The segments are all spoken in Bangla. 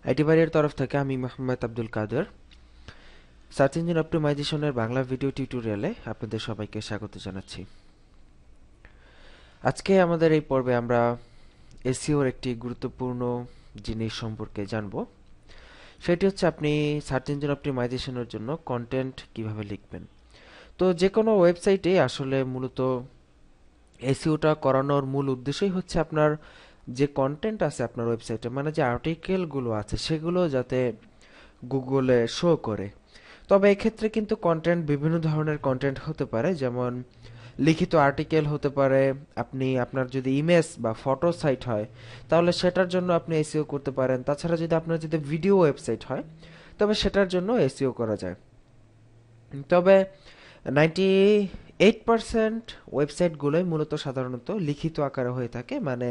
আইটি বাড়ির তরফ থেকে আমি মোহাম্মদ আব্দুল কাদের সার্চ ইঞ্জিন অপটিমাইজেশনের বাংলা ভিডিও টিউটোরিয়ালে আপনাদের সবাইকে স্বাগত জানাচ্ছি। আজকে আমাদের এই পর্বে আমরা এসইওর একটি গুরুত্বপূর্ণ জিনিস সম্পর্কে জানব। সেটি হচ্ছে আপনি সার্চ ইঞ্জিন অপটিমাইজেশনের জন্য কন্টেন্ট কিভাবে লিখবেন। তো যে কোনো ওয়েবসাইটে আসলে মূলত এসইওটা করানোর মূল উদ্দেশ্যই হচ্ছে আপনার যে কন্টেন্ট আছে আপনার ওয়েবসাইটে, মানে যে আর্টিকেলগুলো আছে সেগুলো যাতে গুগলে শো করে। তবে এক্ষেত্রে কিন্তু কন্টেন্ট বিভিন্ন ধরনের কন্টেন্ট হতে পারে, যেমন লিখিত আর্টিকেল হতে পারে। আপনি আপনার যদি ইমেজ বা ফটো সাইট হয় তাহলে সেটার জন্য আপনি এসইও করতে পারেন। তাছাড়া যদি ভিডিও ওয়েবসাইট হয় তবে সেটার জন্য এসইও করা যায়। তবে 98% ওয়েবসাইটগুলোই মূলত সাধারণত লিখিত আকারে হয়ে থাকে, মানে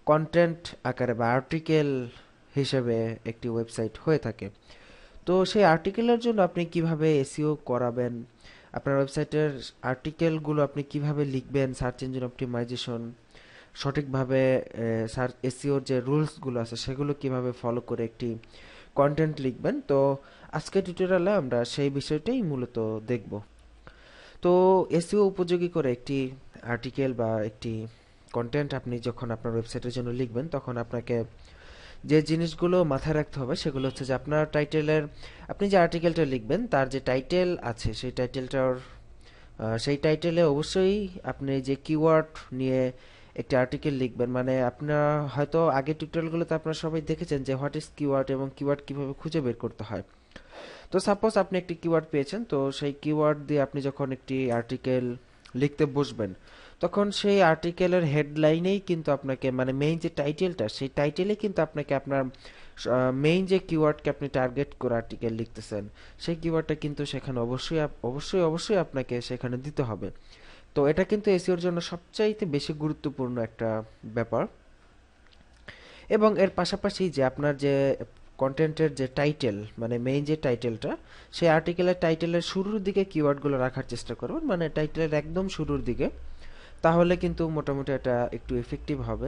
কন্টেন্ট আকারে বা আর্টিকেল হিসেবে একটি ওয়েবসাইট হয়ে থাকে। তো সেই আর্টিকেলের জন্য আপনি কিভাবে এসইও করাবেন, আপনার ওয়েবসাইটের আর্টিকেলগুলো আপনি কিভাবে লিখবেন, সার্চ ইঞ্জিন অপটিমাইজেশন সঠিকভাবে সার্চ এসইওর যে রুলসগুলো আছে সেগুলো কিভাবে ফলো করে একটি কন্টেন্ট লিখবেন, তো আজকে টিউটোরিয়ালে আমরা সেই বিষয়টাই মূলত দেখব। তো এসইও উপযোগী করে একটি আর্টিকেল বা একটি কন্টেন্ট আপনি যখন আপনার ওয়েবসাইটের জন্য লিখবেন তখন আপনাকে যে জিনিসগুলো মাথায় রাখতে হবে সেগুলো হচ্ছে যে আপনার টাইটেলের, আপনি যে আর্টিকেলটা লিখবেন তার যে টাইটেল আছে সেই টাইটেলে অবশ্যই আপনি যে কিওয়ার্ড নিয়ে একটি আর্টিকেল লিখবেন, মানে আপনার হয়তো আগের টিউটোরিয়ালগুলোতে আপনারা সবাই দেখেছেন যে হোয়াট ইজ কিওয়ার্ড এবং কিওয়ার্ড কিভাবে খুঁজে বের করতে হয়। তো সাপোজ আপনি একটি কিওয়ার্ড পেয়েছেন, তো সেই কিওয়ার্ড দিয়ে আপনি যখন একটি আর্টিকেল লিখতে বসবেন তখন সেই আর্টিকেলের হেডলাইনেই কিন্তু আপনাকে, মানে মেইন যে টাইটেলটা সেই টাইটেলে কিন্তু আপনাকে আপনার মেইন যে কিওয়ার্ডকে আপনি টার্গেট করে আর্টিকেল লিখতেছেন সেই কিওয়ার্ডটা কিন্তু সেখানে অবশ্যই আপনাকে সেখানে দিতে হবে। তো এটা কিন্তু এসইওর জন্য সবচাইতে বেশি গুরুত্বপূর্ণ একটা ব্যাপার। এবং এর পাশাপাশি যে আপনার যে কন্টেন্টের যে টাইটেল, মানে মেইন যে টাইটেলটা, সেই আর্টিকেলের টাইটেলের শুরুর দিকে কিওয়ার্ডগুলো রাখার চেষ্টা করবেন, মানে টাইটেলের একদম শুরুর দিকে। তাহলে কিন্তু মোটামুটি এটা একটু এফেক্টিভ হবে।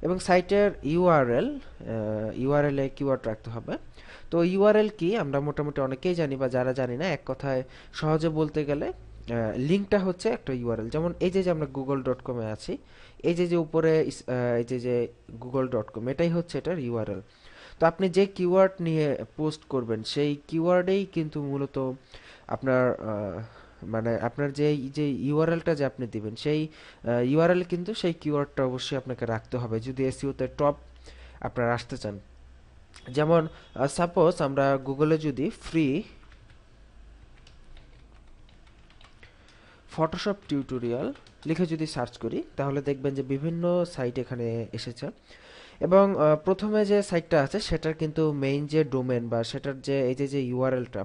এবং সাইটের ইউআরএল এ কিওয়ার্ড রাখতে হবে। তো ইউআরএল কি আমরা মোটামুটি অনেকেই জানি, বা যারা জানি না এক কথায় সহজে বলতে গেলে লিঙ্কটা হচ্ছে একটা ইউআরএল। যেমন এই যে আমরা google.com-এ আছি, এই যে উপরে এই যে google.com, এটাই হচ্ছে এটার ইউআরএল। তো আপনি যে কিওয়ার্ড নিয়ে পোস্ট করবেন সেই কিওয়ার্ডেই কিন্তু মূলত আপনার মানে আপনার যে ইউআরএলটা যে আপনি দিবেন সেই ইউআরএল কিন্তু সেই কিওয়ার্ডটা অবশ্যই আপনাকে রাখতে হবে যদি এসইওতে টপ আপনারা আসতে চান। যেমন সাপোজ আমরা গুগলে যদি ফ্রি ফটোশপ টিউটোরিয়াল লিখে যদি সার্চ করি তাহলে দেখবেন যে বিভিন্ন সাইট এখানে এসেছে। এবং প্রথমে যে সাইটটা আছে সেটার কিন্তু মেইন যে ডোমেন বা সেটার যে এই যে ইউআরএলটা,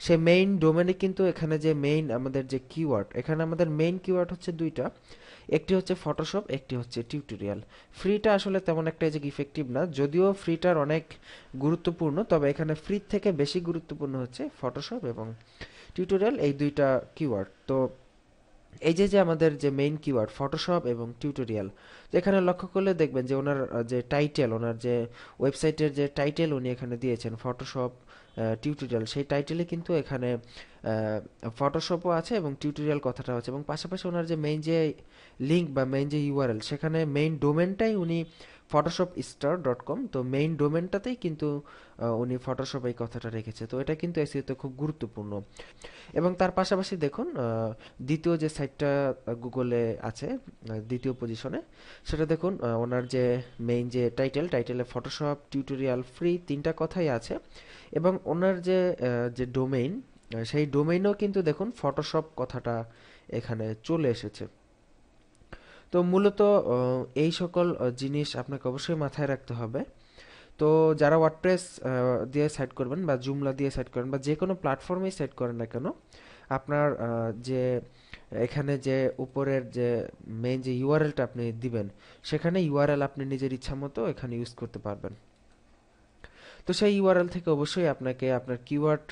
সে মেইন ডোমেনে কিন্তু এখানে যে মেইন আমাদের যে কিওয়ার্ড, এখানে আমাদের মেইন কিওয়ার্ড হচ্ছে দুইটা, একটি হচ্ছে ফটোশপ, একটি হচ্ছে টিউটোরিয়াল। ফ্রিটা আসলে তেমন একটা যে ইফেক্টিভ না, যদিও ফ্রিটার অনেক গুরুত্বপূর্ণ, তবে এখানে ফ্রি থেকে বেশি গুরুত্বপূর্ণ হচ্ছে ফটোশপ এবং টিউটোরিয়াল, এই দুইটা কিওয়ার্ড। তো এই যে আমাদের যে মেইন কিওয়ার্ড ফটোশপ এবং টিউটোরিয়াল, তো এখানে লক্ষ্য করলে দেখবেন যে ওনার যে টাইটেল, ওনার যে ওয়েবসাইটের যে টাইটেল উনি এখানে দিয়েছেন ফটোশপ টিউটোরিয়াল, সেই টাইটেলে কিন্তু এখানে ফটোশপও আছে এবং টিউটোরিয়াল কথাটা আছে, এবং পাশাপাশি ওনার যে মেইন যে লিঙ্ক বা মেইন যে ইউআরএল, সেখানে মেইন ডোমেনটাই উনি photoshopstar.com, তো মেইন ডোমেনটাতেই কিন্তু উনি ফটোশপ এই কথাটা রেখেছে। তো এটা কিন্তু এসইওতে খুব গুরুত্বপূর্ণ। এবং তার পাশাপাশি দেখুন দ্বিতীয় যে সাইটটা গুগলে আছে দ্বিতীয় পজিশনে, সেটা দেখুন ওনার যে মেইন যে টাইটেলে ফটোশপ টিউটোরিয়াল ফ্রি তিনটা কথাই আছে। এবং ওনার যে ডোমেইন, সেই ডোমেইনও কিন্তু দেখুন ফটোশপ কথাটা এখানে চলে এসেছে। তো মূলত এই সকল জিনিস আপনাকে অবশ্যই মাথায় রাখতে হবে। তো যারা ওয়ার্ডপ্রেস দিয়ে সাইট করবেন বা জুমলা দিয়ে সাইট করেন বা যে কোনো প্ল্যাটফর্মেই সাইট করেন না কেন, আপনার যে এখানে যে উপরের যে মেইন যে ইউআরএলটা আপনি দিবেন সেখানে ইউআরএল আপনি নিজের ইচ্ছা মতো এখানে ইউজ করতে পারবেন। তো সেই ইউআরএল থেকে অবশ্যই আপনাকে আপনার কিওয়ার্ড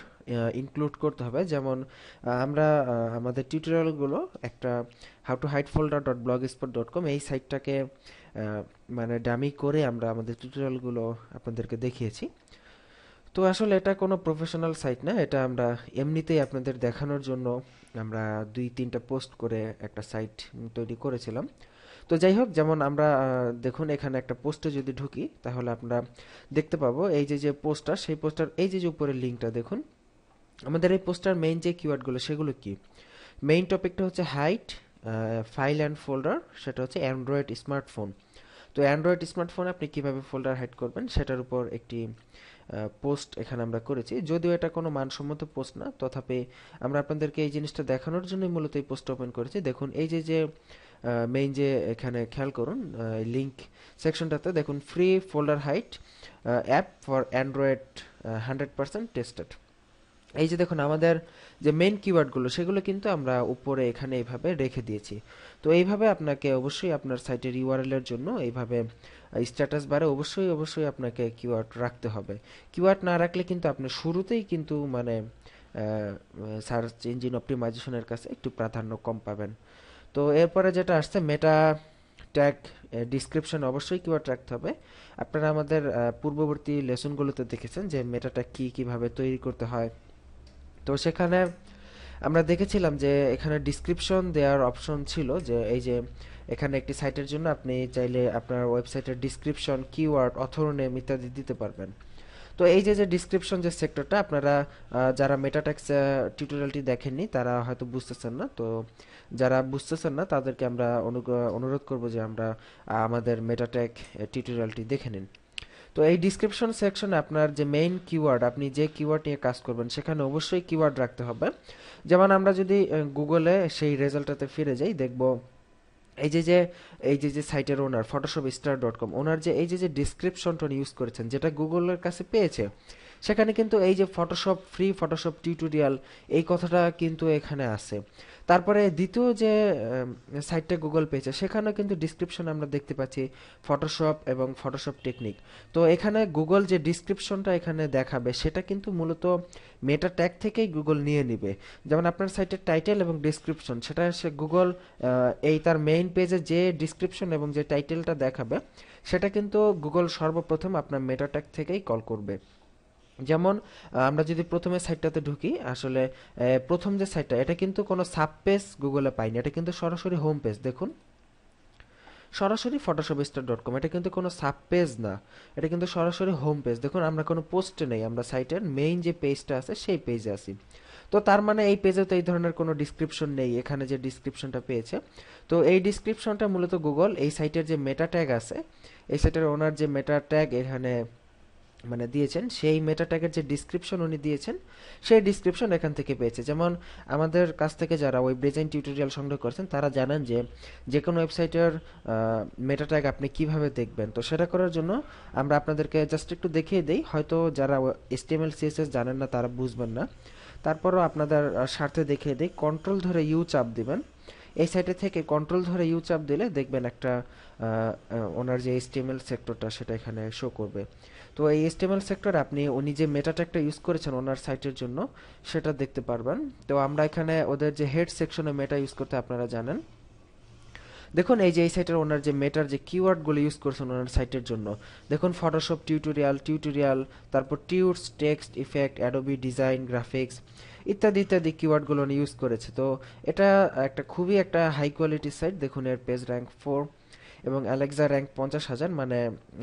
ইনক্লুড করতে হবে। যেমন আমরা আমাদের টিউটোরিয়ালগুলো একটা howtohidefolder.blogspot.com এই সাইটটাকে মানে ডামি করে আমরা আমাদের টিউটোরিয়ালগুলো আপনাদেরকে দেখিয়েছি। তো আসলে এটা কোনো প্রফেশনাল সাইট না, এটা আমরা এমনিতেই আপনাদের দেখানোর জন্য আমরা 2-3টা পোস্ট করে একটা সাইট তৈরি করেছিলাম। তো যাই হোক, যেমন আমরা দেখুন এখানে একটা পোস্টে যদি ঢুকি তাহলে আমরা দেখতে পাবো এই যে যে পোস্টার, সেই পোস্টার এই যে যে উপরের লিঙ্কটা দেখুন, আমাদের এই পোস্টার মেইন যে কিওয়ার্ডগুলো সেগুলো কি? মেইন টপিকটা হচ্ছে হাইট ফাইল অ্যান্ড ফোল্ডার, সেটা হচ্ছে অ্যান্ড্রয়েড স্মার্টফোন। তো অ্যান্ড্রয়েড স্মার্টফোনে আপনি কিভাবে ফোল্ডার হাইড করবেন সেটার উপর একটি পোস্ট এখানে আমরা করেছি। যদিও এটা কোনো মানসম্মত পোস্ট না, তথাপি আমরা আপনাদেরকে এই জিনিসটা দেখানোর জন্যই মূলত এই পোস্ট ওপেন করেছি। দেখুন এই যে যে মেইন যে এখানে খেয়াল করুন লিংক সেকশনটাতে দেখুন, free folder hide app for Android 100% tested. এই যে দেখুন আমাদের যে মেইন কিওয়ার্ডগুলো সেগুলো কিন্তু আমরা উপরে এখানে এইভাবে রেখে দিয়েছি। তো এইভাবে আপনাকে অবশ্যই আপনার সাইটের ইউআরএল এর জন্য এইভাবে স্ট্যাটাস বারে অবশ্যই অবশ্যই আপনাকে কিওয়ার্ড রাখতে হবে। কিওয়ার্ড না রাখলে কিন্তু আপনি শুরুতেই কিন্তু মানে সার্চ ইঞ্জিন অপটিমাইজেশনের কাছে একটু প্রাধান্য কম পাবেন। তো এরপরে যেটা আসছে মেটা ট্যাগ ডিসক্রিপশন, অবশ্যই কিওয়ার্ড রাখতে হবে। আপনারা আমাদের পূর্ববর্তী লেসনগুলোতে দেখেছেন যে মেটা ট্যাগ কিভাবে তৈরি করতে হয়। তো সেখানে আমরা দেখেছিলাম যে এখানে ডিসক্রিপশন দেওয়ার অপশন ছিল, যে এই যে এখানে একটি সাইটের জন্য আপনি চাইলে আপনার ওয়েবসাইটের ডিসক্রিপশন, কিওয়ার্ড, অথর নেম ইত্যাদি দিতে পারবেন। তো এই যে যে ডিসক্রিপশন যে সেক্টরটা, আপনারা যারা মেটাটেক্স টিউটোরিয়ালটি দেখেননি তারা হয়তো বুঝতেছেন না। তো যারা বুঝতেছেন না তাদেরকে আমরা অনুরোধ করব যে আমরা আমাদের মেটাটেক টিউটোরিয়ালটি দেখে নিন। তো এই ডিসক্রিপশন সেকশনে আপনার যে মেইন কিওয়ার্ড, আপনি যে কিওয়ার্ড নিয়ে কাজ করবেন সেখানে অবশ্যই কিওয়ার্ড রাখতে হবে। যেমন আমরা যদি গুগলে সেই রেজাল্টটাতে ফিরে যাই, দেখব এই যে যে সাইটের ওনার photoshopstar.com ওনার যে এই যে যে ডিসক্রিপশনটা ইউজ করেছেন যেটা গুগলের কাছে পেয়েছে, সেখানে কিন্তু এই যে ফটোশপ ফ্রি ফটোশপ টিউটোরিয়াল এই কথাটা কিন্তু এখানে আছে। তারপরে দ্বিতীয় যে সাইটটা গুগল পেয়েছে সেখানেও কিন্তু ডিসক্রিপশন আমরা দেখতে পাচ্ছি ফটোশপ এবং ফটোশপ টেকনিক। তো এখানে গুগল যে ডিসক্রিপশনটা এখানে দেখাবে সেটা কিন্তু মূলত মেটা ট্যাগ থেকেই গুগল নিয়ে নিবে। যেমন আপনার সাইটের টাইটেল এবং ডিসক্রিপশন, সেটা সে গুগল এই তার মেইন পেজে যে ডিসক্রিপশন এবং যে টাইটেলটা দেখাবে সেটা কিন্তু গুগল সর্বপ্রথম আপনার মেটা ট্যাগ থেকেই কল করবে। যেমন আমরা যদি প্রথমে সাইটটাতে ঢুকি, আসলে প্রথম যে সাইটটা এটা কিন্তু কোনো সাব পেজ গুগলে পাইনি, এটা কিন্তু সরাসরি হোম পেজ। দেখুন সরাসরি photoshopstar.com, এটা কিন্তু কোনো সাব পেজ না, এটা কিন্তু সরাসরি হোম পেজ। দেখুন আমরা কোনো পোস্টে নেই, আমরা সাইটের মেইন যে পেজটা আছে সেই পেজে আছি। তো তার মানে এই পেজে তো এই ধরনের কোনো ডিসক্রিপশন নেই, এখানে যে ডিসক্রিপশনটা পেয়েছে। তো এই ডিসক্রিপশনটা মূলত গুগল এই সাইটের যে মেটা ট্যাগ আছে, এই সাইটের ওনার যে মেটা ট্যাগ এখানে মানে দিয়েছেন, সেই মেটা ট্যাগের যে ডিসক্রিপশন উনি দিয়েছেন সেই ডিসক্রিপশন এখান থেকে পেয়েছে। যেমন আমাদের কাছ থেকে যারা ওয়েব ডিজাইন টিউটোরিয়াল সংগ্রহ করেছেন তারা জানেন যে যে কোনো ওয়েবসাইটের মেটা ট্যাগ আপনি কিভাবে দেখবেন। তো সেটা করার জন্য আমরা আপনাদেরকে জাস্ট একটু দেখিয়ে দেই, হয়তো যারা HTML CSS জানেন না তারা বুঝবেন না, তারপরও আপনাদের স্বার্থে দেখিয়ে দিই। কন্ট্রোল ধরে ইউ চাপ দিবেন, এই সাইটে থেকে কন্ট্রোল ধরে ইউ চাপ দিলে দেখবেন একটা ওনার যে HTML সেক্টরটা সেটা এখানে শো করবে। তো এই HTML সেক্টর আপনি উনি যে মেটা ট্যাগটা ইউজ করেছেন ওনার সাইটের জন্য সেটা দেখতে পারবেন। তো আমরা এখানে ওদের যে হেড সেকশনে মেটা ইউজ করতে আপনারা জানেন। দেখুন এই যে এই সাইটের ওনার যে মেটার যে কিওয়ার্ডগুলো ইউজ করছেন ওনার সাইটের জন্য, দেখুন ফটোশপ টিউটোরিয়াল টিউটোরিয়াল, তারপর tuts, text, effect, Adobe design, graphics ইত্যাদি ইত্যাদি কিওয়ার্ডগুলো উনি ইউজ করেছে। তো এটা একটা খুবই একটা হাই কোয়ালিটি সাইট। দেখুন এর পেজ র্যাঙ্ক 4 এবং অ্যালেক্সা র্যাঙ্ক 50,000, মানে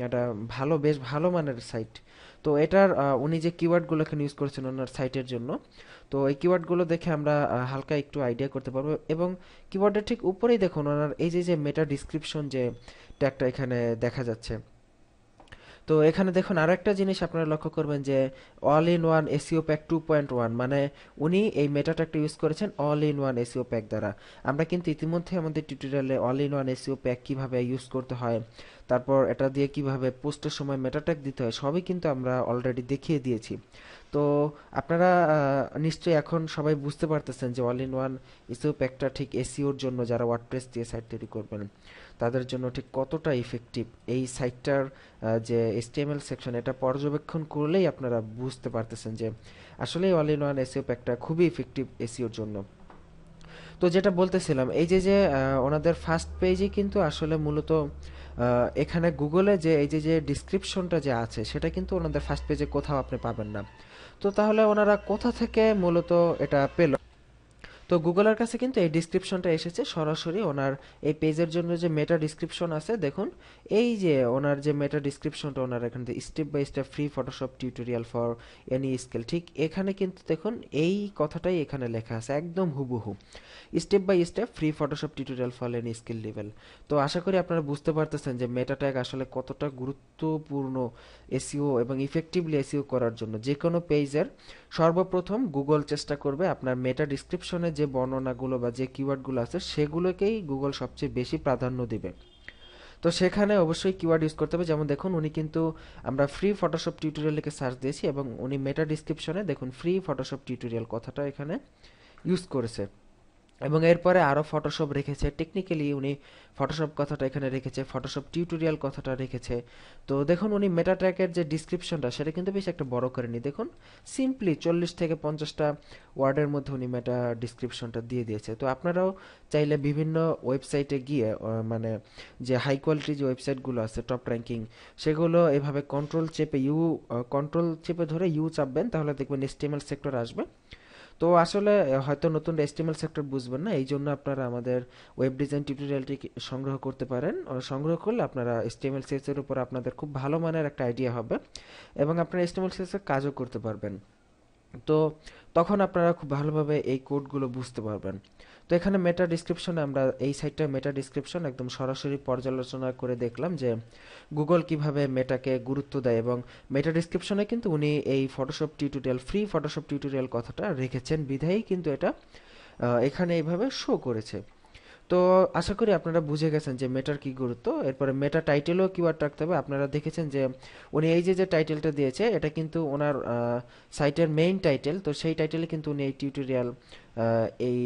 এটা ভালো, বেশ ভালো মানের সাইট। তো এটার উনি যে কিওয়ার্ডগুলো এখানে ইউজ করেছেন ওনার সাইটের জন্য, তো এই কিওয়ার্ডগুলো দেখে আমরা হালকা একটু আইডিয়া করতে পারবো। এবং কিওয়ার্ডের ঠিক উপরেই দেখুন ওনার এই যে যে মেটা ডিসক্রিপশন যে ট্যাগটা এখানে দেখা যাচ্ছে। তো এখানে দেখুন আরো একটা জিনিস আপনারা লক্ষ্য করবেন যে all in one SEO pack 2.1, মানে উনি এই মেটা ট্যাগটা ইউজ করেছেন all in one SEO pack দ্বারা। আমরা কিন্তু ইতিমধ্যে আমাদের টিউটোরিয়ালে all in one SEO pack কিভাবে ইউজ করতে হয়, তারপর এটা দিয়ে কিভাবে পোস্টের সময় মেটা ট্যাগ দিতে হয় সবই কিন্তু আমরা অলরেডি দেখিয়ে দিয়েছি। তো আপনারা নিশ্চয়ই এখন সবাই বুঝতে পারতেছেন যে অল ইন ওয়ান এসইও প্যাকটা ঠিক এসইওর জন্য, যারা ওয়ার্ডপ্রেস দিয়ে সাইট তৈরি করবেন তাদের জন্য ঠিক কতটা ইফেক্টিভ। এই সাইটটার যে HTML সেকশন এটা পর্যবেক্ষণ করলেই আপনারা বুঝতে পারতেছেন যে আসলে অল ইন ওয়ান এসইও প্যাকটা খুবই ইফেক্টিভ এসইওর জন্য। তো যেটা বলতেছিলাম, এই যে যে ওনাদের ফার্স্ট পেজে কিন্তু আসলে মূলত এখানে গুগলে যে এই যে যে ডিসক্রিপশনটা যে আছে সেটা কিন্তু ওনাদের ফার্স্ট পেজে কোথাও আপনি পাবেন না। তো তাহলে ওনারা কোথা থেকে মূলত এটা পেল? তো গুগলের কাছে কিন্তু এই ডিসক্রিপশনটা এসেছে সরাসরি ওনার এই পেজের জন্য যে মেটা ডিসক্রিপশন আছে, দেখুন এই যে ওনার যে মেটা ডিসক্রিপশনটা ওনার এখানে step by step free Photoshop tutorial for any skill, ঠিক এখানে কিন্তু দেখুন এই কথাটাই এখানে লেখা আছে একদম হুবহু, step by step free Photoshop tutorial for any skill level. তো আশা করি আপনারা বুঝতে পারতেছেন যে মেটা ট্যাগ আসলে কতটা গুরুত্বপূর্ণ এসইও এবং ইফেক্টিভলি এসইও করার জন্য। যে কোনো পেজের সর্বপ্রথম গুগল চেষ্টা করবে আপনার মেটা ডিসক্রিপশনে যে বর্ণনাগুলো বা যে কিওয়ার্ডগুলো আছে সেগুলোকেই গুগল সবচেয়ে বেশি প্রাধান্য দিবে। তো সেখানে অবশ্যই কিওয়ার্ড ইউজ করতে হবে। যেমন দেখুন উনি কিন্তু, আমরা ফ্রি ফটোশপ টিউটোরিয়াল লিখে সার্চ দিয়েছি এবং উনি মেটা ডিসক্রিপশনে দেখুন ফ্রি ফটোশপ টিউটোরিয়াল কথাটা এখানে ইউজ করেছে এবং এরপরে আরও ফটোশপ রেখেছে, টেকনিক্যালি উনি ফটোশপ কথাটা এখানে রেখেছে, ফটোশপ টিউটোরিয়াল কথাটা রেখেছে। তো দেখুন উনি মেটা ট্র্যাকের যে ডিসক্রিপশনটা সেটা কিন্তু বেশ একটা বড় করেনি, দেখুন সিম্পলি 40 থেকে 50টা ওয়ার্ডের মধ্যে উনি মেটা ডিসক্রিপশনটা দিয়ে দিয়েছে। তো আপনারাও চাইলে বিভিন্ন ওয়েবসাইটে গিয়ে মানে যে হাই কোয়ালিটি যে ওয়েবসাইটগুলো আছে টপ র্যাঙ্কিং, সেগুলো এভাবে কন্ট্রোল চেপে ধরে ইউ চাপবেন, তাহলে দেখবেন এসটিএমএল সেক্টর আসবে। তো আসলে হয়তো নতুন HTML সেক্টর বুঝবেন না, এই জন্য আপনারা আমাদের ওয়েব ডিজাইন টিউটোরিয়ালটি সংগ্রহ করতে পারেন। সংগ্রহ করলে আপনারা HTML এর উপর আপনাদের খুব ভালো মানের একটা আইডিয়া হবে এবং আপনারা HTML এর কাজও করতে পারবেন। তো তখন আপনারা খুব ভালোভাবে এই কোডগুলো বুঝতে পারবেন। তো এখানে মেটা ডিসক্রিপশনে আমরা এই সাইটটা মেটা ডিসক্রিপশন একদম সরাসরি পর্যালোচনা করে দেখলাম যে গুগল কিভাবে মেটাকে গুরুত্ব দেয় এবং মেটা ডিসক্রিপশনে কিন্তু উনি এই Photoshop tutorial free Photoshop tutorial কথাটা রেখেছেন বিধায়ী কিন্তু এটা এখানে এইভাবে শো করেছে। তো আশা করি আপনারা বুঝে গেছেন যে মেটার কি গুরুত্ব। এরপরে মেটা টাইটেলও কিওয়ার্ড রাখতে হবে। আপনারা দেখেছেন যে উনি এই যে যে টাইটেলটা দিয়েছে এটা কিন্তু ওনার সাইটের মেইন টাইটেল, তো সেই টাইটেলে কিন্তু উনি এই টিউটোরিয়াল এই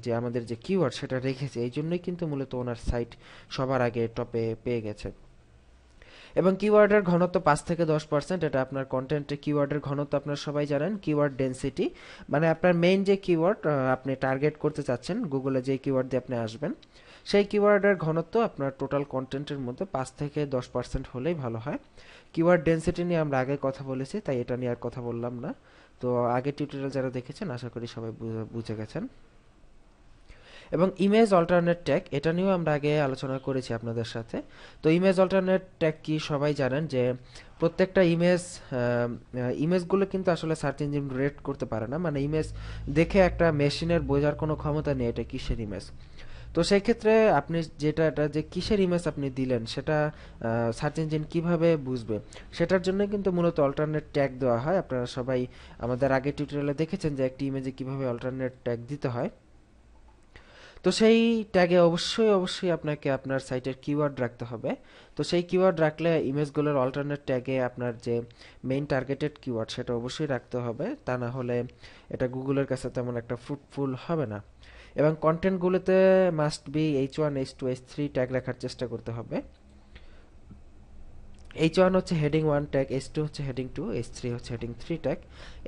যে আমাদের যে কিওয়ার্ড সেটা রেখেছে, এই জন্যই কিন্তু মূলত ওনার সাইট সবার আগে টপে পেয়ে গেছে। এবং কিওয়ার্ডের ঘনত্ব 5 থেকে 10%, এটা আপনার কন্টেন্টে কিওয়ার্ডের ঘনত্ব আপনারা সবাই জানেন, কিওয়ার্ড ডেনসিটি মানে আপনার মেইন যে কিওয়ার্ড আপনি টার্গেট করতে চাচ্ছেন, গুগলে যে কিওয়ার্ড দিয়ে আপনি আসবেন সেই কিওয়ার্ডের ঘনত্ব আপনার টোটাল কন্টেন্টের মধ্যে 5 থেকে 10% হলেই ভালো হয়। কিওয়ার্ড ডেনসিটি নিয়ে আমরা আগে কথা বলেছি, তাই এটা নিয়ে আর কথা বললাম না। তো আগে টিউটোরিয়াল যারা দেখেছেন আশা করি সবাই বুঝে গেছেন। এবং ইমেজ অল্টারনেট ট্যাগ, এটা নিয়েও আমরা আগে আলোচনা করেছি আপনাদের সাথে। তো ইমেজ অল্টারনেট ট্যাগ কি সবাই জানেন যে প্রত্যেকটা ইমেজগুলো কিন্তু আসলে সার্চ ইঞ্জিন রেট করতে পারে না, মানে ইমেজ দেখে একটা মেশিনের বোঝার কোনো ক্ষমতা নেই এটা কিসের ইমেজ। তো সেই ক্ষেত্রে আপনি এটা যে কিসের ইমেজ আপনি দিলেন সেটা সার্চ ইঞ্জিন কিভাবে বুঝবে, সেটার জন্য কিন্তু মূলত অল্টারনেট ট্যাগ দেওয়া হয়। আপনারা সবাই আমাদের আগের টিউটোরিয়ালে দেখেছেন যে একটি ইমেজে কিভাবে অল্টারনেট ট্যাগ দিতে হয়। তো সেই ট্যাগে অবশ্যই আপনাকে আপনার সাইটের কিওয়ার্ড রাখতে হবে। তো সেই কিওয়ার্ড রাখলে ইমেজগুলোর অল্টারনেট ট্যাগে আপনার যে মেইন টার্গেটেড কিওয়ার্ড সেটা অবশ্যই রাখতে হবে, তা না হলে এটা গুগলের কাছে তেমন একটা ফ্রুটফুল হবে না। এবং কন্টেন্টগুলোতে must be H1 H2 H3 tag রাখার চেষ্টা করতে হবে। H1 হচ্ছে হেডিং 1 ট্যাগ, H2 হচ্ছে হেডিং 2, H3 হচ্ছে হেডিং 3 ট্যাগ।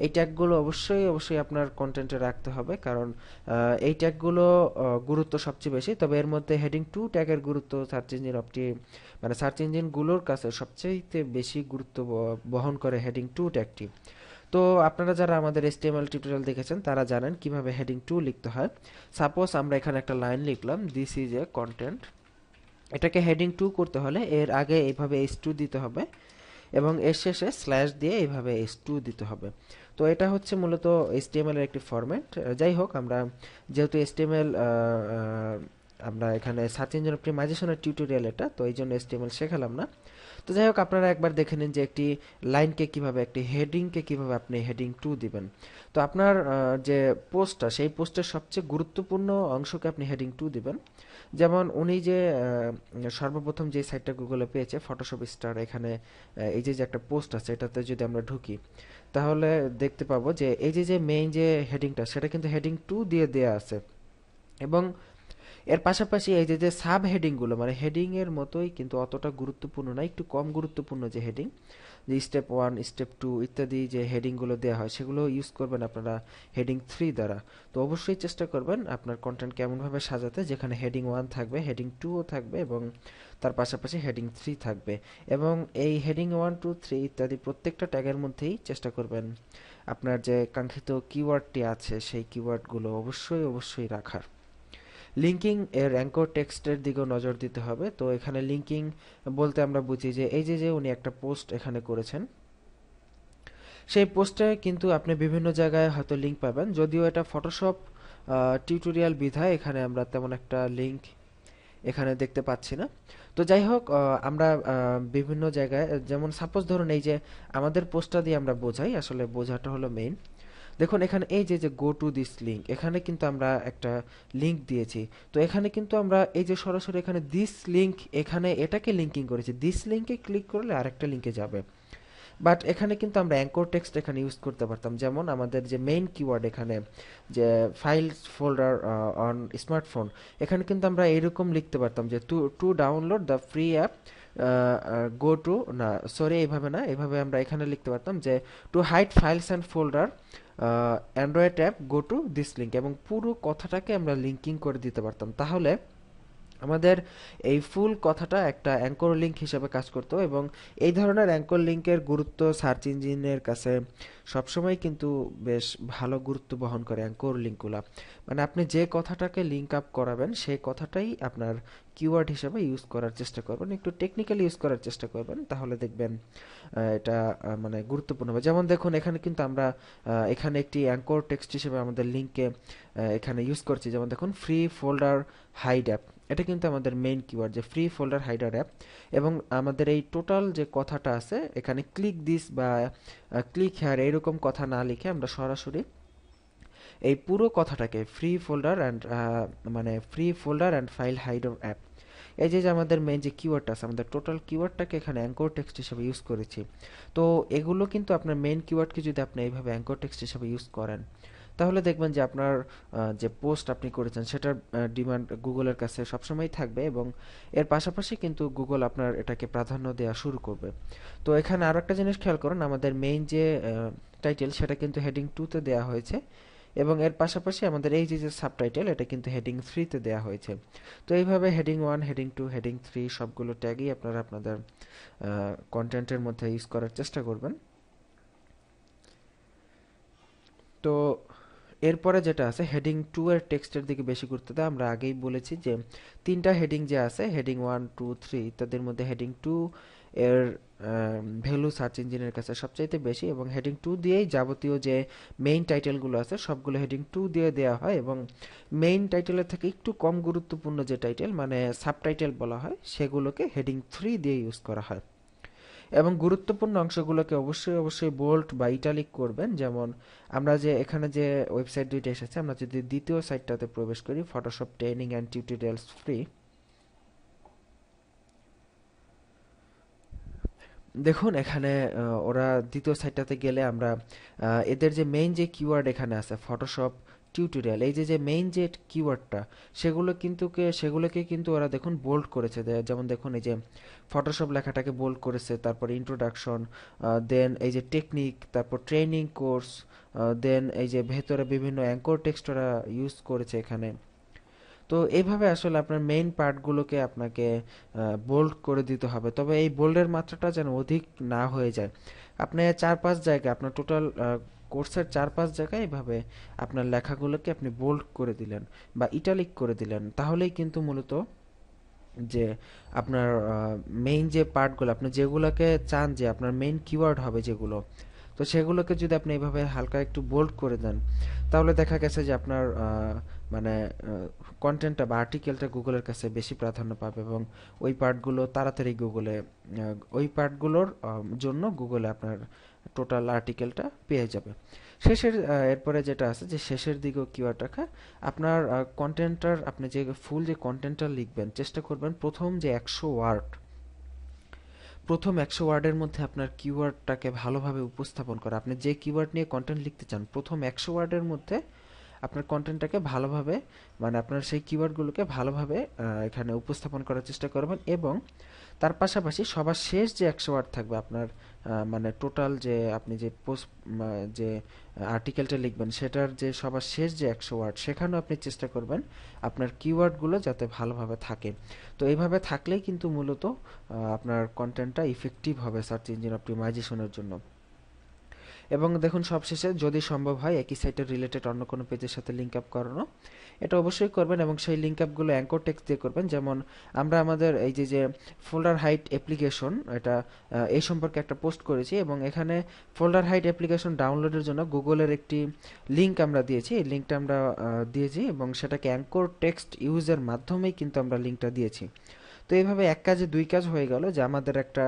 এই ট্যাগগুলো অবশ্যই আপনার কন্টেন্টে রাখতে হবে, কারণ এই ট্যাগগুলো গুরুত্ব সবচেয়ে বেশি। তবে এর মধ্যে হেডিং 2 ট্যাগের গুরুত্ব মানে সার্চ ইঞ্জিনগুলোর কাছে সবচেয়ে বেশি গুরুত্ব বহন করে হেডিং 2 ট্যাগটি। তো আপনারা যারা আমাদের HTML টিউটোরিয়াল দেখেছেন তারা জানেন কিভাবে হেডিং 2 লিখতে হয়। সাপোজ আমরা এখানে একটা লাইন লিখলাম, দিস ইজ এ কন্টেন্ট। এটাকে হেডিং 2 করতে হলে এর আগে এইভাবে H2 দিতে হবে এবং এর শেষে স্ল্যাশ দিয়ে এইভাবে H2 দিতে হবে। তো এটা হচ্ছে মূলত HTML এর একটি ফরম্যাট। যাই হোক, আমরা যেহেতু HTML আমরা এখানে সার্চ ইঞ্জিন অপটিমাইজেশনের টিউটোরিয়াল এটা, তো এই জন্য HTML শেখালাম না। তো যাই হোক, আপনারা একবার দেখে নিন যে একটি লাইনকে কিভাবে, একটি হেডিংকে কিভাবে আপনি হেডিং 2 দিবেন। তো আপনার যে পোস্টটা, সেই পোস্টের সবচেয়ে গুরুত্বপূর্ণ অংশকে আপনি হেডিং 2 দিবেন। যেমন উনি যে সর্বপ্রথম যে সাইটটা গুগলে পেয়েছে ফটোশপ স্টার, এখানে এই যে একটা পোস্ট আছে এটাতে যদি আমরা ঢুকি তাহলে দেখতে পাবো যে এই যে মেইন যে হেডিংটা সেটা কিন্তু হেডিং 2 দিয়ে দেয়া আছে। এবং এর পাশাপাশি এই যে সাব হেডিং গুলো মানে হেডিং এর মতোই কিন্তু অতটা গুরুত্বপূর্ণ না, একটু কম গুরুত্বপূর্ণ যে হেডিং, যে স্টেপ 1 স্টেপ 2 ইত্যাদি যে হেডিং গুলো দেওয়া হয় সেগুলো ইউজ করবেন আপনারা হেডিং 3 দ্বারা। তো অবশ্যই চেষ্টা করবেন আপনার কন্টেন্ট কেমন ভাবে সাজাতে, যেখানে হেডিং 1 থাকবে, হেডিং 2 ও থাকবে এবং তার পাশাপাশি হেডিং 3 থাকবে। এবং এই হেডিং 1 2 3 ইত্যাদি প্রত্যেকটা ট্যাগের মধ্যেই চেষ্টা করবেন আপনার যে কাঙ্ক্ষিত কিওয়ার্ডটি আছে সেই কিওয়ার্ডগুলো অবশ্যই অবশ্যই রাখার। লিঙ্কিং এর অ্যাঙ্কর টেক্সটের দিকেও নজর দিতে হবে। তো এখানে লিঙ্কিং বলতে আমরা বুঝি যে এই যে উনি একটা পোস্ট এখানে করেছেন, সেই পোস্টে কিন্তু আপনি বিভিন্ন জায়গায় হয়তো লিঙ্ক পাবেন, যদিও এটা ফটোশপ টিউটোরিয়াল বিধায় এখানে আমরা তেমন একটা লিঙ্ক এখানে দেখতে পাচ্ছি না। তো যাই হোক, আমরা বিভিন্ন জায়গায় যেমন সাপোজ ধরুন এই যে আমাদের পোস্টটা দিয়ে আমরা বোঝাই, আসলে বোঝাটা হলো মেইন। দেখুন এখানে এই যে গো টু দিস লিঙ্ক, এখানে কিন্তু আমরা একটা লিঙ্ক দিয়েছি। তো এখানে কিন্তু আমরা এই যে সরাসরি এখানে দিস লিঙ্ক, এখানে এটাকে লিঙ্কিং করেছি, দিস লিঙ্কে ক্লিক করলে আরেকটা লিঙ্কে যাবে। বাট এখানে কিন্তু আমরা অ্যাঙ্কর টেক্সট এখানে ইউজ করতে পারতাম, যেমন আমাদের যে মেইন কিওয়ার্ড এখানে যে ফাইলস ফোল্ডার অন স্মার্টফোন, এখানে কিন্তু আমরা এরকম লিখতে পারতাম যে to to download the free app go to, না সরি এইভাবে না, এভাবে আমরা এখানে লিখতে পারতাম যে to hide files and folder Android app go to this link, এবং পুরো কথাটাকে আমরা লিঙ্কিং করে দিতে পারতাম। তাহলে আমাদের এই ফুল কথাটা একটা অ্যাঙ্কর লিঙ্ক হিসেবে কাজ করতো। এবং এই ধরনের অ্যাঙ্কর লিঙ্কের গুরুত্ব সার্চ ইঞ্জিনের কাছে সবসময় কিন্তু বেশ ভালো গুরুত্ব বহন করে অ্যাঙ্কর লিঙ্কগুলা। মানে আপনি যে কথাটাকে লিঙ্ক আপ করাবেন সেই কথাটাই আপনার কিওয়ার্ড হিসেবে ইউজ করার চেষ্টা করবেন, একটু টেকনিক্যালি ইউজ করার চেষ্টা করবেন, তাহলে দেখবেন এটা মানে গুরুত্বপূর্ণ হবে। যেমন দেখুন এখানে কিন্তু আমরা এখানে একটি অ্যাঙ্কর টেক্সট হিসেবে আমাদের লিঙ্কে এখানে ইউজ করছি, যেমন দেখুন ফ্রি ফোল্ডার হাইড অ্যাপ, এটা কিন্তু আমাদের মেইন কিওয়ার্ড যে ফ্রি ফোল্ডার হাইডার অ্যাপ। এবং আমাদের এই টোটাল যে কথাটা আছে এখানে ক্লিক দিস বা ক্লিক হেয়ার এইরকম কথা না লিখে আমরা সরাসরি এই পুরো কথাটাকে ফ্রি ফোল্ডার অ্যান্ড মানে free folder and file hider app, এই যে আমাদের মেইন যে কিওয়ার্ডটা আছে আমাদের টোটাল কিওয়ার্ডটাকে এখানে অ্যাঙ্কর টেক্সট হিসেবে ইউজ করেছি। তো এগুলো কিন্তু আপনার মেইন কিওয়ার্ডকে যদি আপনি এইভাবে অ্যাঙ্কর টেক্সট হিসেবে ইউজ করেন, তাহলে দেখবেন যে আপনার যে পোস্ট আপনি করেছেন সেটার ডিমান্ড গুগলের কাছে সবসময় থাকবে, এবং এর পাশাপাশি কিন্তু গুগল আপনার এটাকে প্রাধান্য দেওয়া শুরু করবে। তো এখানে আরো একটা জিনিস খেয়াল করুন, আমাদের মেইন যে টাইটেল সেটা কিন্তু হেডিং 2 তে দেওয়া হয়েছে, এবং এর পাশাপাশি আমাদের এই যে সাবটাইটেল এটা কিন্তু হেডিং 3 তে দেওয়া হয়েছে। তো এইভাবে হেডিং 1 হেডিং 2 হেডিং 3 সবগুলো ট্যাগই আপনারা আপনাদের কন্টেন্টের মধ্যে ইউজ করার চেষ্টা করবেন। তো এরপরে যেটা আছে হেডিং 2 এর টেক্সটের দিকে বেশি গুরুত্ব দেয়। আমরা আগেই বলেছি যে তিনটা হেডিং যে আছে হেডিং 1 2 3, তাদের মধ্যে হেডিং 2 এর ভ্যালু সার্চ ইঞ্জিনের কাছে সবচাইতে বেশি, এবং হেডিং 2 দিয়েই যাবতীয় যে মেইন টাইটেলগুলো আছে সবগুলো হেডিং 2 দিয়ে দেওয়া হয়, এবং মেইন টাইটেলের থেকে একটু কম গুরুত্বপূর্ণ যে টাইটেল মানে সাবটাইটেল বলা হয় সেগুলোকে হেডিং 3 দিয়ে ইউজ করা হয়। এবং গুরুত্বপূর্ণ অংশগুলোকে অবশ্যই অবশ্যই বোল্ড বা ইটালিক করবেন। যেমন আমরা যে এখানে যে ওয়েবসাইট দুইটা এসেছে, আমরা যদি দ্বিতীয় সাইটটাতে প্রবেশ করি Photoshop training and tutorials free, দেখুন এখানে ওরা দ্বিতীয় সাইটটাতে গেলে আমরা এদের যে মেইন যে কিওয়ার্ড এখানে আছে ফটোশপ টিউটোরিয়াল, এই যে মেইন যে কিওয়ার্ডটা সেগুলোকে কিন্তু ওরা দেখুন বোল্ড করেছে। যেমন দেখুন এই যে ফটোশপ লেখাটাকে বোল্ড করেছে, তারপর ইন্ট্রোডাকশন, দেন এই যে টেকনিক, তারপর ট্রেনিং কোর্স, দেন এই যে ভেতরে বিভিন্ন অ্যাঙ্কর টেক্সট ওরা ইউজ করেছে এখানে। তো এইভাবে আসলে আপনার মেইন পার্টগুলোকে আপনাকে বোল্ড করে দিতে হবে, তবে এই বোল্ডের মাত্রাটা যেন অধিক না হয়ে যায়। আপনি 4-5 জায়গায় আপনার টোটাল কোর্সের 4-5 জায়গায় এভাবে আপনার লেখাগুলোকে আপনি বোল্ড করে দিলেন বা ইটালিক করে দিলেন, তাহলেই কিন্তু মূলত যে আপনার মেইন যে পার্টগুলো আপনি যেগুলোকে চান যে আপনার মেইন কিওয়ার্ড হবে যেগুলো, তো সেগুলোকে যদি আপনি এইভাবে হালকা একটু বোল্ড করে দেন, তাহলে দেখা গেছে যে আপনার মানে কন্টেন্টটা বা আর্টিকেলটা গুগলের কাছে বেশি প্রাধান্য পাবে, এবং ওই পার্টগুলো তাড়াতাড়ি গুগলে ওই পার্টগুলোর জন্য গুগলে আপনার টোটাল আর্টিকেলটা পেয়ে যাবে। শেষের এরপরে যেটা আছে যে শেষের দিকেও কিওয়ার্ড রাখা, আপনার কন্টেন্টটার আপনি যে ফুল যে কন্টেন্টটা লিখবেন চেষ্টা করবেন প্রথম 100 ওয়ার্ডের মধ্যে আপনার কিওয়ার্ডটাকে ভালোভাবে উপস্থাপন করা। আপনি যে কিওয়ার্ড নিয়ে কন্টেন্ট লিখতে চান প্রথম 100 ওয়ার্ডের মধ্যে আপনার কন্টেন্টটাকে ভালোভাবে মানে আপনার সেই কিওয়ার্ডগুলোকে ভালোভাবে এখানে উপস্থাপন করার চেষ্টা করবেন, এবং তার পাশাপাশি সবার শেষ যে 100 ওয়ার্ড থাকবে আপনার মানে টোটাল যে আপনি যে পোস্ট যে আর্টিকেলটা লিখবেন সেটার যে সবার শেষ যে 100 ওয়ার্ড সেখানেও আপনি চেষ্টা করবেন আপনার কিওয়ার্ডগুলো যাতে ভালোভাবে থাকে। তো এইভাবে থাকলেই কিন্তু মূলত আপনার কন্টেন্টটা ইফেক্টিভ হবে সার্চ ইঞ্জিন অপটিমাইজেশনের জন্য। এবং দেখুন সবশেষে যদি সম্ভব হয় একই সাইটের রিলেটেড অন্য কোনো পেজের সাথে লিঙ্ক আপ করানো, এটা অবশ্যই করবেন, এবং সেই লিঙ্ক আপগুলো অ্যাঙ্কর টেক্সট দিয়ে করবেন। যেমন আমরা আমাদের এই যে ফোল্ডার হাইট অ্যাপ্লিকেশন, এটা এই সম্পর্কে একটা পোস্ট করেছি, এবং এখানে ফোল্ডার হাইট অ্যাপ্লিকেশন ডাউনলোডের জন্য গুগলের একটি লিঙ্ক আমরা দিয়েছি। এই লিঙ্কটা আমরা দিয়েছি এবং সেটাকে অ্যাঙ্কর টেক্সট ইউজের মাধ্যমেই কিন্তু আমরা লিঙ্কটা দিয়েছি। তো এইভাবে এক কাজে দুই কাজ হয়ে গেল, যে আমাদের একটা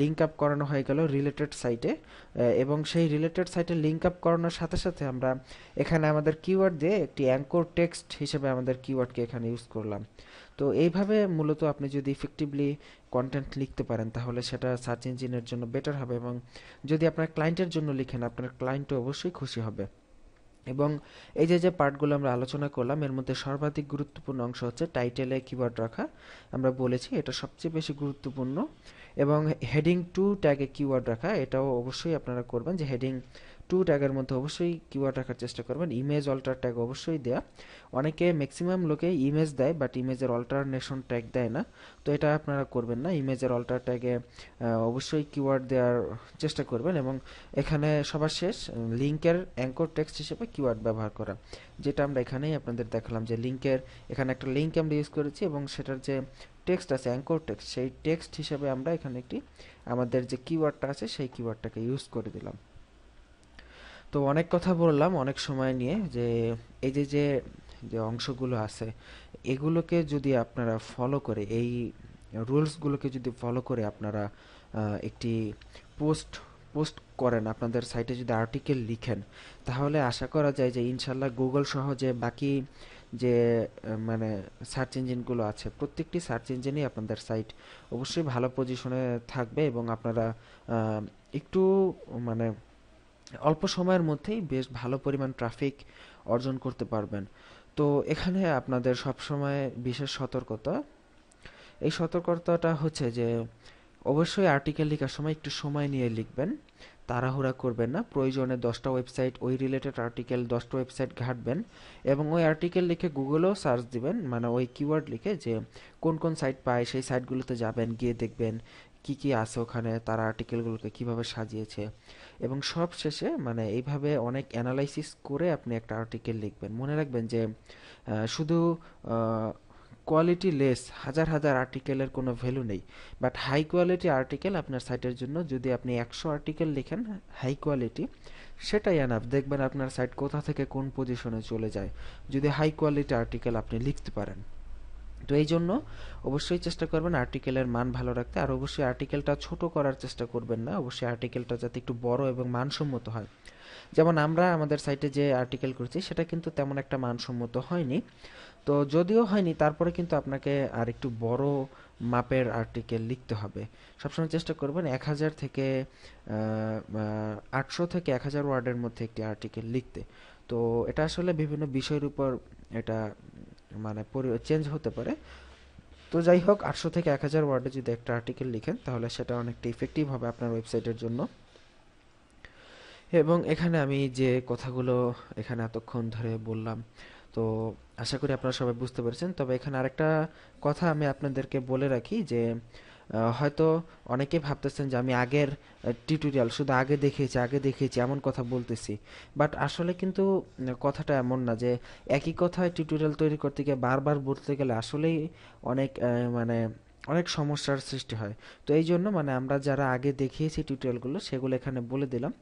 লিঙ্ক আপ করানো হয়ে গেল রিলেটেড সাইটে, এবং সেই রিলেটেড সাইটে লিঙ্ক আপ করানোর সাথে সাথে আমরা এখানে আমাদের কিওয়ার্ড দিয়ে একটি অ্যাঙ্কর টেক্সট হিসেবে আমাদের কিওয়ার্ডকে এখানে ইউজ করলাম। তো এইভাবে মূলত আপনি যদি ইফেক্টিভলি কন্টেন্ট লিখতে পারেন তাহলে সেটা সার্চ ইঞ্জিনের জন্য বেটার হবে, এবং যদি আপনার ক্লায়েন্টের জন্য লিখেন আপনার ক্লায়েন্টও অবশ্যই খুশি হবে। এবং এই যে পার্টগুলো আমরা আলোচনা করলাম এর মধ্যে সর্বাধিক গুরুত্বপূর্ণ অংশ হচ্ছে টাইটেলে কিওয়ার্ড রাখা। আমরা বলেছি এটা সবচেয়ে বেশি গুরুত্বপূর্ণ, এবং হেডিং টু ট্যাগে কিওয়ার্ড রাখা এটাও অবশ্যই আপনারা করবেন, যে হেডিং টু ট্যাগের মধ্যে অবশ্যই কিওয়ার্ড রাখার চেষ্টা করবেন। ইমেজ অল্টার ট্যাগ অবশ্যই দেয়া, অনেকে ম্যাক্সিমাম লোকে ইমেজ দেয় বাট ইমেজের অল্টারনেশন ট্যাগ দেয় না, তো এটা আপনারা করবেন না। ইমেজের অল্টার ট্যাগে অবশ্যই কিওয়ার্ড দেওয়ার চেষ্টা করবেন, এবং এখানে সবার শেষ লিঙ্কের অ্যাঙ্কর টেক্সট হিসেবে কিওয়ার্ড ব্যবহার করা, যেটা আমরা এখানেই আপনাদের দেখালাম, যে লিঙ্কের এখানে একটা লিঙ্ক আমরা ইউজ করেছি এবং সেটার যে টেক্সট আছে অ্যাঙ্কর টেক্সট, সেই টেক্সট হিসেবে আমরা এখানে একটি আমাদের যে কিওয়ার্ডটা আছে সেই কিওয়ার্ডটাকে ইউজ করে দিলাম। তো অনেক কথা বললাম অনেক সময় নিয়ে, যে এই যে যে অংশগুলো আছে এগুলোকে যদি আপনারা ফলো করে, এই রুলসগুলোকে যদি ফলো করে আপনারা একটি পোস্ট পোস্ট করেন, আপনাদের সাইটে যদি আর্টিকেল লিখেন, তাহলে আশা করা যায় যে ইনশাল্লাহ গুগল সহ যে বাকি যে মানে সার্চ ইঞ্জিনগুলো আছে প্রত্যেকটি সার্চ ইঞ্জিনই আপনাদের সাইট অবশ্যই ভালো পজিশনে থাকবে, এবং আপনারা একটু মানে অল্প সময়ের মধ্যেই বেশ ভালো পরিমাণ ট্রাফিক অর্জন করতে পারবেন। তো এখানে আপনাদের সবসময় বিশেষ সতর্কতা, এই সতর্কতাটা হচ্ছে যে অবশ্যই আর্টিকেল লেখার সময় একটু সময় নিয়ে লিখবেন, তাড়াহুড়া করবেন না। প্রয়োজনে 10টা ওয়েবসাইট ওই রিলেটেড আর্টিকেল 10টা ওয়েবসাইট ঘাঁটবেন, এবং ওই আর্টিকেল লিখে গুগলেও সার্চ দিবেন, মানে ওই কিওয়ার্ড লিখে যে কোন কোন সাইট পায় সেই সাইটগুলোতে যাবেন, গিয়ে দেখবেন কি কি আছে ওখানে, তারা আর্টিকেলগুলোকে কিভাবে সাজিয়েছে, এবং সব শেষে মানে এইভাবে অনেক অ্যানালাইসিস করে আপনি একটা আর্টিকেল লিখবেন। মনে রাখবেন যে শুধু কোয়ালিটি লেস হাজার হাজার আর্টিকেলের কোনো ভ্যালু নেই, বাট হাই কোয়ালিটি আর্টিকেল আপনার সাইটের জন্য, যদি আপনি 100 আর্টিকেল লিখেন হাই কোয়ালিটি, সেটাই এনাফ। দেখবেন আপনার সাইট কোথা থেকে কোন পজিশনে চলে যায় যদি হাই কোয়ালিটি আর্টিকেল আপনি লিখতে পারেন। তো এই জন্য অবশ্যই চেষ্টা করবেন আর্টিকেলের মান ভালো রাখতে, আর অবশ্যই আর্টিকেলটা ছোট করার চেষ্টা করবেন না, অবশ্যই আর্টিকেলটা যাতে একটু বড় এবং মানসম্মত হয়। যেমন আমরা আমাদের সাইটে যে আর্টিকেল করেছি সেটা কিন্তু তেমন একটা মানসম্মত হয়নি, তো যদিও হয়নি তারপরে কিন্তু আপনাকে আর একটু বড় মাপের আর্টিকেল লিখতে হবে। সবসময় চেষ্টা করবেন 1000 থেকে 800 থেকে 1000 ওয়ার্ডের মধ্যে একটি আর্টিকেল লিখতে। তো এটা আসলে বিভিন্ন বিষয়ের উপর এটা মানে চেঞ্জ হতে পারে। তো যাই হোক 800 থেকে 1000 ওয়ার্ডে যদি একটা আর্টিকেল লিখেন তাহলে সেটা অনেকটা ইফেক্টিভ হবে আপনার ওয়েবসাইটের জন্য। এবং এখানে আমি যে কথাগুলো এখানে এতক্ষণ ধরে বললাম, তো আশা করি আপনারা সবাই বুঝতে পেরেছেন। তবে এখানে আরেকটা কথা আমি আপনাদেরকে বলে রাখি, যে হয়তো অনেকে ভাবতেছেন যে আমি আগের টিউটোরিয়াল শুধু আগে দেখিয়েছি এমন কথা বলতেছি, বাট আসলে কিন্তু কথাটা এমন না, যে একই কথায় টিউটোরিয়াল তৈরি করতে গিয়ে বারবার বলতে গেলে আসলেই অনেক মানে অনেক সমস্যার সৃষ্টি হয়। তো এই জন্য মানে আমরা যারা আগে দেখিয়েছি টিউটোরিয়ালগুলো সেগুলো এখানে বলে দিলাম।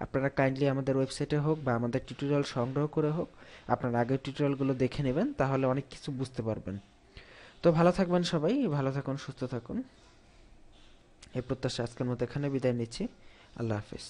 আপনারা কাইন্ডলি আমাদের ওয়েবসাইটে হোক বা আমাদের টিউটোরিয়াল সংগ্রহ করে হোক আপনারা আগের টিউটোরিয়ালগুলো দেখে নেবেন, তাহলে অনেক কিছু বুঝতে পারবেন। তো ভালো থাকবেন সবাই, ভালো থাকুন, সুস্থ থাকুন, এই প্রত্যাশা আজকের মতো এখানে বিদায় নিচ্ছি। আল্লাহ হাফেজ।